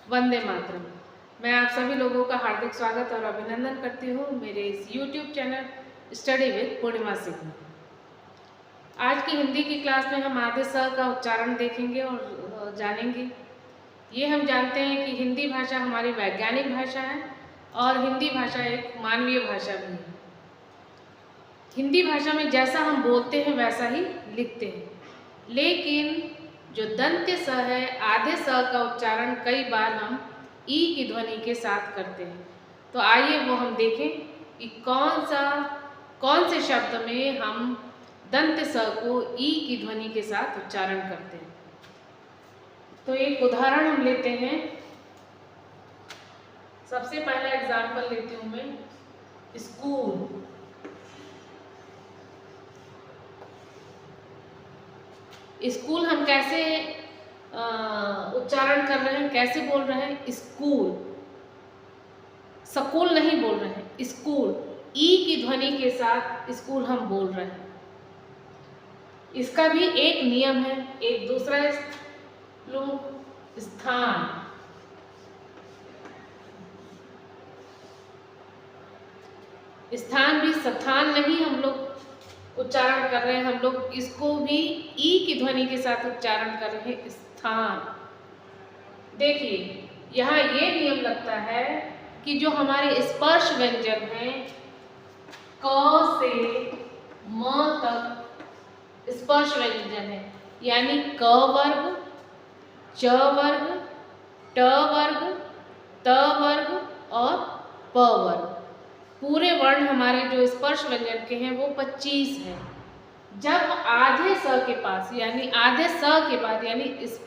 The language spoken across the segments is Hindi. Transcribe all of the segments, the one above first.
वंदे मातरम। मैं आप सभी लोगों का हार्दिक स्वागत और अभिनंदन करती हूँ मेरे इस YouTube चैनल स्टडी विद पूर्णिमा सिंह में। आज की हिंदी की क्लास में हम आधे स का उच्चारण देखेंगे और जानेंगे। ये हम जानते हैं कि हिंदी भाषा हमारी वैज्ञानिक भाषा है और हिंदी भाषा एक मानवीय भाषा भी है। हिंदी भाषा में जैसा हम बोलते हैं वैसा ही लिखते हैं, लेकिन जो दंत्य स है, आधे स का उच्चारण कई बार हम ई की ध्वनि के साथ करते हैं। तो आइए वो हम देखें कि कौन से शब्द में हम दंत्य स को ई की ध्वनि के साथ उच्चारण करते हैं। तो एक उदाहरण हम लेते हैं। सबसे पहला एग्जाम्पल लेती हूँ मैं, स्कूल। स्कूल हम कैसे उच्चारण कर रहे हैं, कैसे बोल रहे हैं? स्कूल, स्कूल नहीं बोल रहे हैं, स्कूल। ई की ध्वनि के साथ स्कूल हम बोल रहे हैं। इसका भी एक नियम है। एक दूसरा लूं, स्थान। स्थान भी स्थान नहीं हम लोग उच्चारण कर रहे हैं, हम लोग इसको भी ई की ध्वनि के साथ उच्चारण कर रहे हैं, स्थान। देखिए यहाँ ये नियम लगता है कि जो हमारे स्पर्श व्यंजन हैं, क से म तक स्पर्श व्यंजन है, यानी क वर्ग, च वर्ग, ट वर्ग, त वर्ग और प वर्ग, पूरे वर्ण हमारे जो स्पर्श व्यंजन के हैं वो 25 हैं। जब आधे स के पास, यानी आधे स के बाद, यानी इस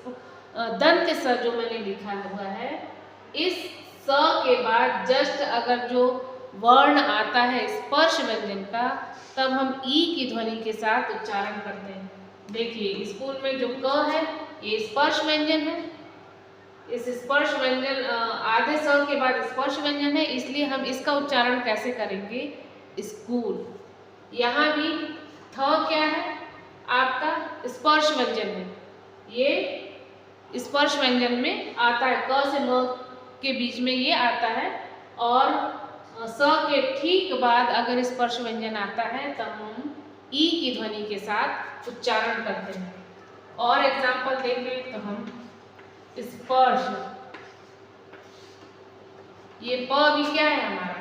दंत्य स जो मैंने लिखा हुआ है, इस स के बाद जस्ट अगर जो वर्ण आता है स्पर्श व्यंजन का, तब हम ई की ध्वनि के साथ उच्चारण करते हैं। देखिए स्कूल में जो क है ये स्पर्श व्यंजन है। इस स्पर्श व्यंजन आधे स के बाद स्पर्श व्यंजन है, इसलिए हम इसका उच्चारण कैसे करेंगे? स्कूल। यहाँ भी थ क्या है? आपका स्पर्श व्यंजन है। ये स्पर्श व्यंजन में आता है, क से म के बीच में ये आता है, और स के ठीक बाद अगर स्पर्श व्यंजन आता है तब हम ई की ध्वनि के साथ उच्चारण करते हैं। और एग्जाम्पल देखें तो हम स्पर्श, ये प भी क्या है हमारा?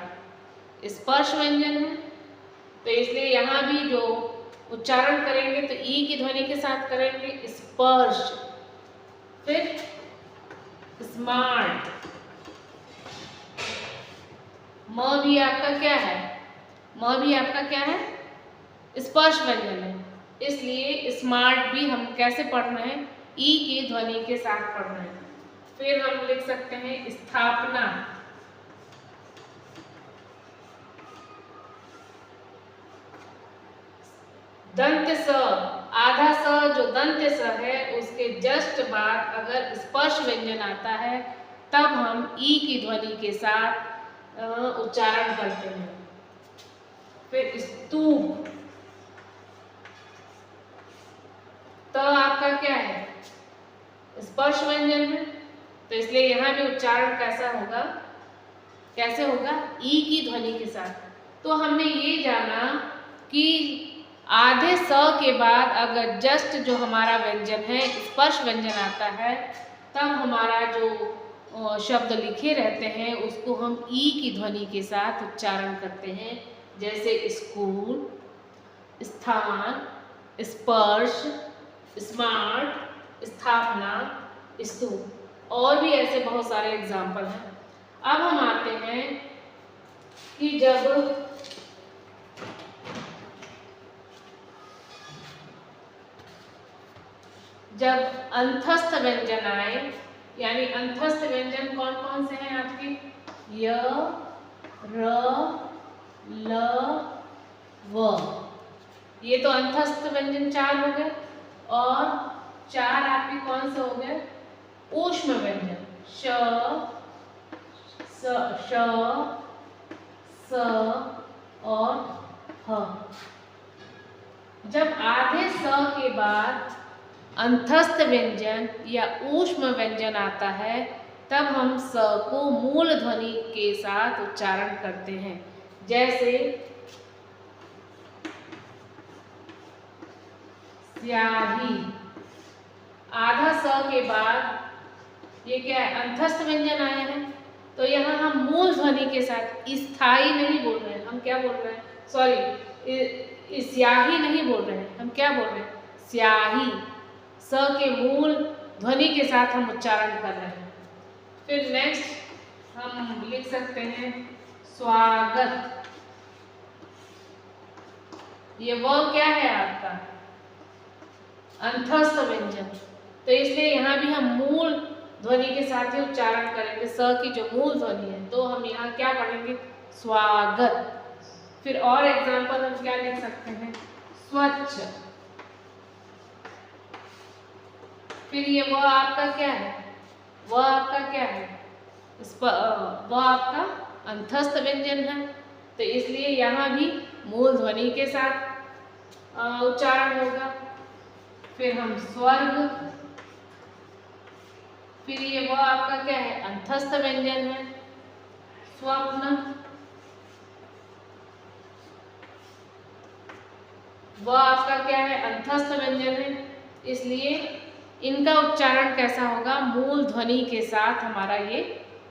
स्पर्श व्यंजन है, तो इसलिए यहाँ भी जो उच्चारण करेंगे तो ई की ध्वनि के साथ करेंगे, स्पर्श। फिर स्मार्ट, म भी आपका क्या है? म भी आपका क्या है? स्पर्श व्यंजन है, इसलिए स्मार्ट भी हम कैसे पढ़ रहे हैं? ई की ध्वनि के साथ पढ़ रहे हैं। फिर हम लिख सकते हैं स्थापना। दंत्य स, आधा स जो दंत्य स है उसके जस्ट बाद अगर स्पर्श व्यंजन आता है तब हम ई की ध्वनि के साथ उच्चारण करते हैं। फिर स्तूप, तो आपका क्या है? स्पर्श व्यंजन है, तो इसलिए यहाँ भी उच्चारण कैसा होगा? कैसे होगा? ई की ध्वनि के साथ। तो हमने ये जाना कि आधे स के बाद अगर जस्ट जो हमारा व्यंजन है स्पर्श व्यंजन आता है, तब हमारा जो शब्द लिखे रहते हैं उसको हम ई की ध्वनि के साथ उच्चारण करते हैं। जैसे स्कूल, स्थान, स्पर्श, स्मार्ट, स्थापना, स्तूप, और भी ऐसे बहुत सारे एग्जाम्पल हैं। अब हम आते हैं कि जब अंतस्थ व्यंजन आए, यानी अंतस्थ व्यंजन कौन कौन से हैं आपके? य, र, ल, व। ये तो अंतस्थ व्यंजन 4 हो गए, और 4 आपके कौन से हो गए? ऊष्म व्यंजन, श, श, स और ह। जब आधे स के बाद अंतस्थ व्यंजन या ऊष्म व्यंजन आता है तब हम स को मूल ध्वनि के साथ उच्चारण करते हैं। जैसे स्याही, आधा स के बाद ये क्या है, अंतस्थ व्यंजन आया है, तो यहाँ हम मूल ध्वनि के साथ स्थाई नहीं बोल रहे हैं, हम क्या बोल रहे हैं, सॉरी स्याही नहीं बोल रहे हैं, हम क्या बोल रहे हैं, स्याही। स के मूल ध्वनि के साथ हम उच्चारण कर रहे हैं। फिर नेक्स्ट हम लिख सकते हैं स्वागत। ये वो क्या है आपका, अंतस्थ व्यंजन, तो इसलिए यहाँ भी हम मूल ध्वनि के साथ ही उच्चारण करेंगे। स की जो मूल ध्वनि है, तो हम यहाँ क्या पढ़ेंगे, स्वागत। फिर और एग्जाम्पल हम क्या लिख सकते हैं, स्वच्छ। फिर ये वह आपका क्या है, वह आपका क्या है, वह आपका अंतस्थ व्यंजन है, तो इसलिए यहाँ भी मूल ध्वनि के साथ उच्चारण होगा। फिर हम स्वर्ग, फिर ये वह आपका क्या है, अंतस्थ व्यंजन है। स्वप्न, वह आपका क्या है, अंतस्थ व्यंजन है, इसलिए इनका उच्चारण कैसा होगा, मूल ध्वनि के साथ हमारा ये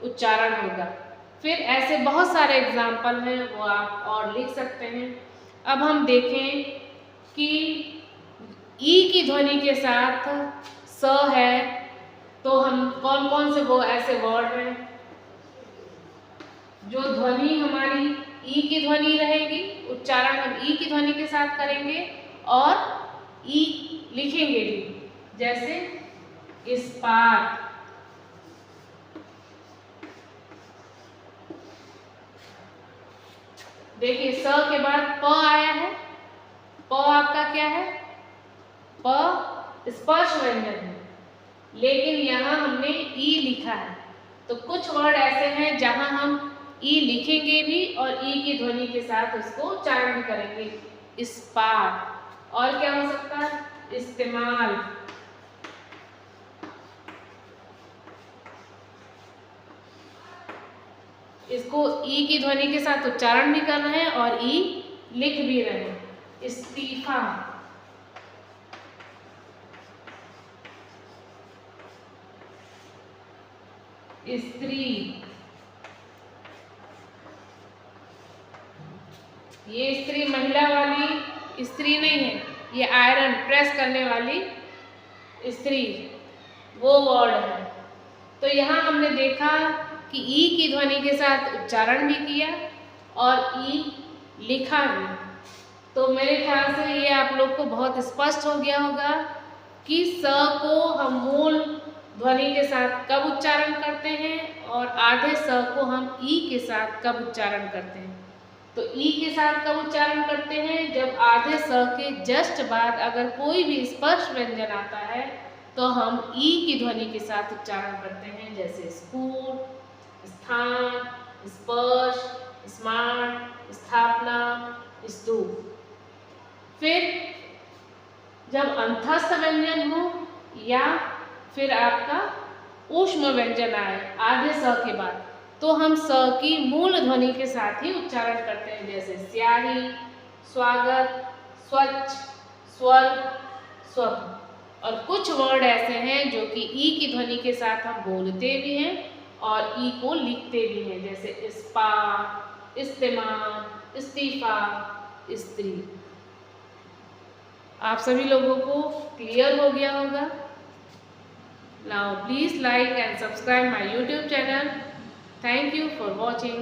उच्चारण होगा। फिर ऐसे बहुत सारे एग्जाम्पल हैं, वो आप और लिख सकते हैं। अब हम देखें कि ई की ध्वनि के साथ स है, तो हम कौन कौन से वो ऐसे वर्ड हैं जो ध्वनि हमारी ई की ध्वनि रहेगी, उच्चारण हम ई की ध्वनि के साथ करेंगे और ई लिखेंगे भी। जैसे इस्पात, देखिए स के बाद प आया है, प आपका क्या है, प स्पर्श व्यंजन है, लेकिन यहाँ हमने ई लिखा है, तो कुछ वर्ड ऐसे हैं जहां हम ई लिखेंगे भी और ई की ध्वनि के साथ उसको उच्चारण भी करेंगे। इस्पात, और क्या हो सकता है, इस्तेमाल, इसको ई की ध्वनि के साथ उच्चारण भी कर रहे हैं और ई लिख भी रहे हैं। इस्तीफा, स्त्री, ये स्त्री महिला वाली स्त्री नहीं है, ये आयरन प्रेस करने वाली स्त्री वो वर्ड है। तो यहाँ हमने देखा कि ई की ध्वनि के साथ उच्चारण भी किया और ई लिखा भी। तो मेरे ख्याल से ये आप लोग को बहुत स्पष्ट हो गया होगा कि स को हम मूल ध्वनि के साथ कब उच्चारण करते हैं और आधे स को हम ई के साथ कब उच्चारण करते हैं। तो ई के साथ कब उच्चारण करते हैं, जब आधे स के जस्ट बाद अगर कोई भी स्पर्श व्यंजन आता है तो हम ई की ध्वनि के साथ उच्चारण करते हैं। जैसे स्कूल, स्थान, स्पर्श, स्मार्ट, स्थापना, स्तूप। फिर जब अंतस्थ व्यंजन हो या फिर आपका ऊष्म व्यंजन आए आधे स के बाद, तो हम स की मूल ध्वनि के साथ ही उच्चारण करते हैं। जैसे स्याही, स्वागत, स्वच्छ, स्वर्ग, स्वप्न। और कुछ वर्ड ऐसे हैं जो कि ई की ध्वनि के साथ हम बोलते भी हैं और ई को लिखते भी हैं। जैसे इस्पात, इस्तेमाल, इस्तीफा, स्त्री। आप सभी लोगों को क्लियर हो गया होगा। Now please like and subscribe my YouTube channel. Thank you for watching.